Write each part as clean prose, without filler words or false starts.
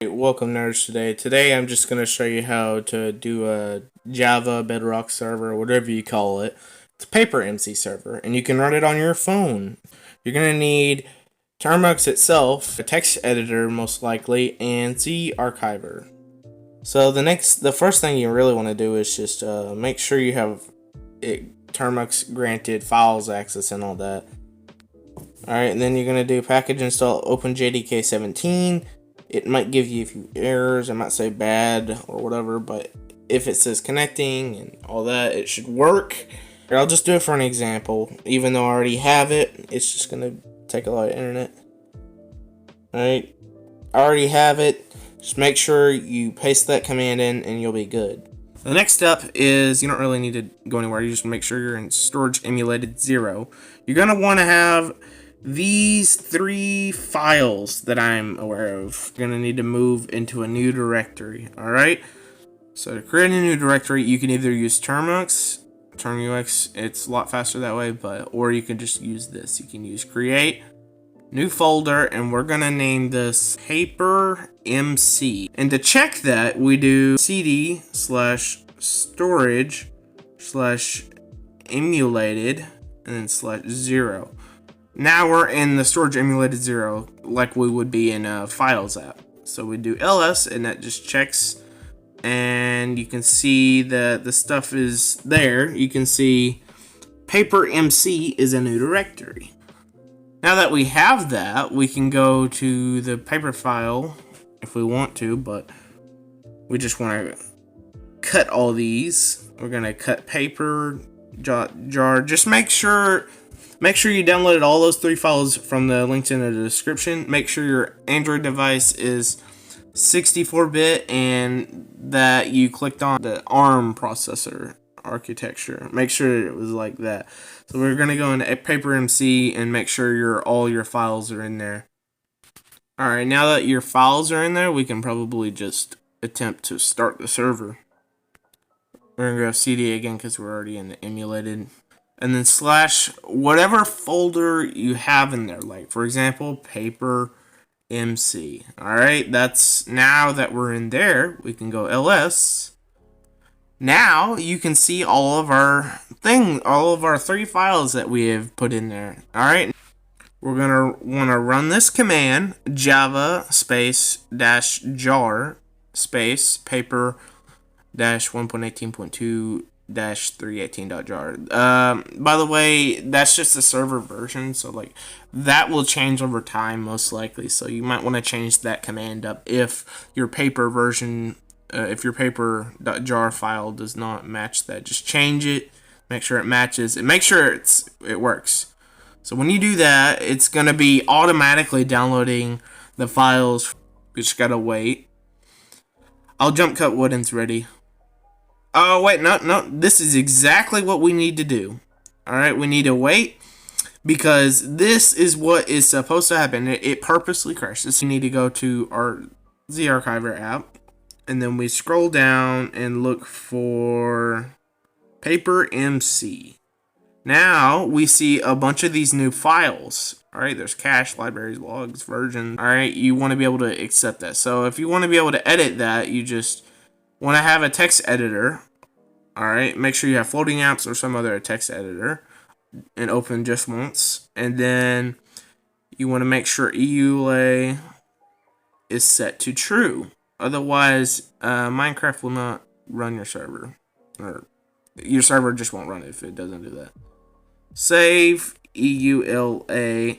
Welcome nerds Today I'm just going to show you how to do a Java Bedrock server, or whatever you call it. It's a PaperMc server, and you can run it on your phone. You're going to need PaperMc itself, a text editor most likely, and C archiver. So the first thing you really want to do is just make sure you have PaperMc granted files access and all that. Alright, and then you're going to do package install OpenJDK17. It might give you a few errors, it might say bad or whatever, but if it says connecting and all that, it should work. I'll just do it for an example. Even though I already have it, it's just going to take a lot of internet. Alright, I already have it. Just make sure you paste that command in and you'll be good. The next step is you don't really need to go anywhere. You just make sure you're in storage emulated 0. You're going to want to have these 3 files that I'm aware of. You're going to need to move into a new directory. Alright? So to create a new directory, you can either use termux, it's a lot faster that way, or you can just use this. You can use create, new folder, and we're going to name this PaperMc. And to check that, we do cd/storage/emulated and then /0. Now we're in the storage emulated 0, like we would be in a files app. So we do ls, and that just checks, and you can see that the stuff is there. You can see PaperMc is a new directory. Now that we have that, we can go to the paper file if we want to, but we just want to cut all these. We're going to cut paper jar. Just make sure you downloaded all those 3 files from the links in the description. Make sure your Android device is 64-bit and that you clicked on the ARM processor architecture. Make sure it was like that. So we're going to go into PaperMc and make sure all your files are in there. Alright, now that your files are in there, we can probably just attempt to start the server. We're going to go cd again because we're already in the emulated. And then / whatever folder you have in there, like for example PaperMc. Alright, that's now that we're in there, we can go ls. Now you can see all of our 3 files that we have put in there. Alright, we're gonna want to run this command, java -jar paper -1.18.2-318.jar. By the way, that's just the server version, so like that will change over time most likely. So you might want to change that command up if your paper version, if your paper.jar file does not match that. Just change it, make sure it matches, and make sure it works. So when you do that, it's gonna be automatically downloading the files. You just gotta wait. I'll jump cut Woodman's ready. Oh, wait, no, this is exactly what we need to do. Alright, we need to wait, because this is what is supposed to happen. It purposely crashes. You need to go to our Z Archiver app, and then we scroll down and look for PaperMc. Now, we see a bunch of these new files. Alright, there's cache, libraries, logs, version. Alright, you want to be able to accept that. So if you want to be able to edit that, you just want to have a text editor. Alright, make sure you have floating apps or some other text editor, and open just once. And then you want to make sure EULA is set to true. Otherwise, Minecraft will not run your server, or your server just won't run if it doesn't do that. Save EULA.txt.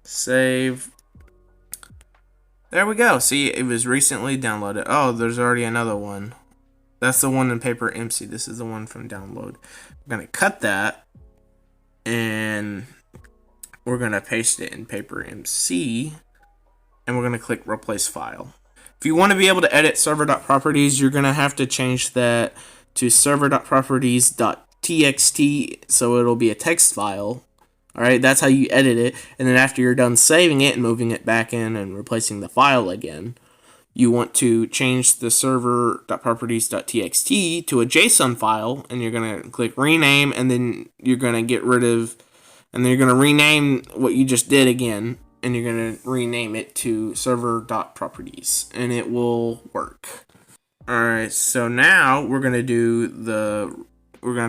Save. There we go. See, it was recently downloaded. Oh, there's already another one. That's the one in PaperMc. This is the one from download. I'm going to cut that, and we're going to paste it in PaperMc, and we're going to click replace file. If you want to be able to edit server.properties, you're going to have to change that to server.properties.txt, so it'll be a text file. Alright, that's how you edit it. And then after you're done saving it and moving it back in and replacing the file again, you want to change the server.properties.txt to a JSON file, and you're going to click rename, and then you're going to get rid of, and then you're going to rename what you just did again, and you're going to rename it to server.properties, and it will work. Alright, so now we're going to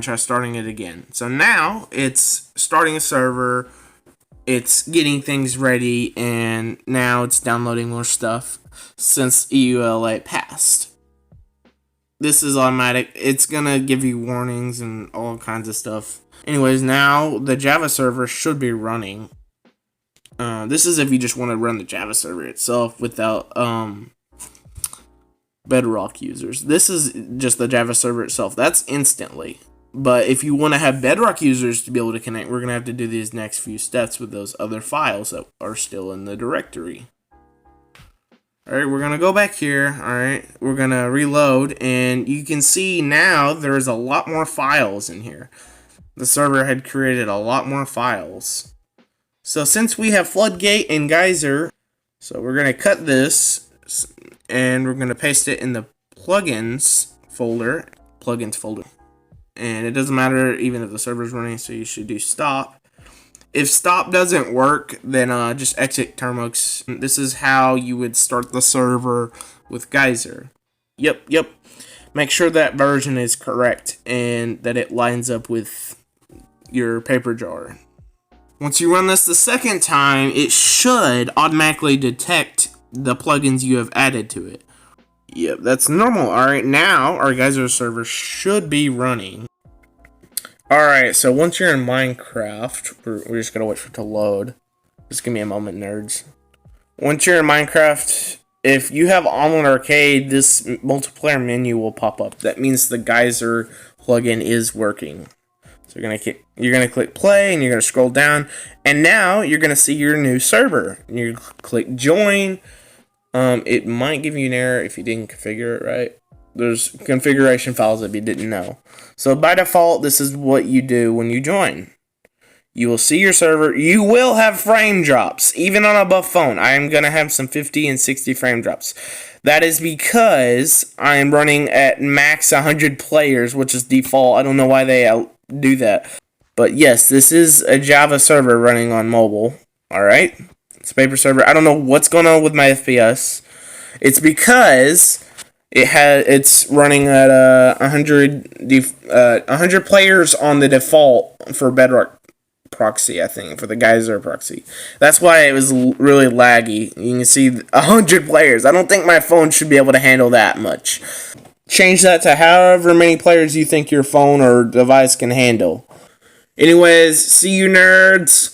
try starting it again. So now it's starting a server, it's getting things ready, and now it's downloading more stuff since EULA passed. This is automatic. It's going to give you warnings and all kinds of stuff. Anyways, now the Java server should be running. This is if you just want to run the Java server itself without Bedrock users. This is just the Java server itself. That's instantly. But if you want to have Bedrock users to be able to connect, we're going to have to do these next few steps with those other files that are still in the directory. Alright, we're going to go back here. Alright, we're going to reload, and you can see now there's a lot more files in here. The server had created a lot more files. So since we have Floodgate and Geyser, so we're going to cut this, and we're going to paste it in the plugins folder. And it doesn't matter even if the server's running, so you should do stop. If stop doesn't work, then just exit termux. This is how you would start the server with Geyser. Yep. Make sure that version is correct and that it lines up with your paper jar. Once you run this the second time, it should automatically detect the plugins you have added to it. Yep, that's normal. Alright, now our Geyser server should be running. Alright, so once you're in Minecraft, we're just gonna wait for it to load. Just give me a moment, nerds. Once you're in Minecraft, if you have Online Arcade, this multiplayer menu will pop up. That means the Geyser plugin is working. So you're gonna click play, and you're gonna scroll down, and now you're gonna see your new server. You click join. It might give you an error if you didn't configure it right. There's configuration files if you didn't know. So by default, this is what you do when you join. You will see your server. You will have frame drops, even on a buff phone. I am going to have some 50 and 60 frame drops. That is because I am running at max 100 players, which is default. I don't know why they do that. But yes, this is a Java server running on mobile. Alright? It's a paper server. I don't know what's going on with my FPS. It's because it's running at 100 players on the default for Bedrock proxy, I think, for the Geyser proxy. That's why it was really laggy. You can see 100 players. I don't think my phone should be able to handle that much. Change that to however many players you think your phone or device can handle. Anyways, see you nerds.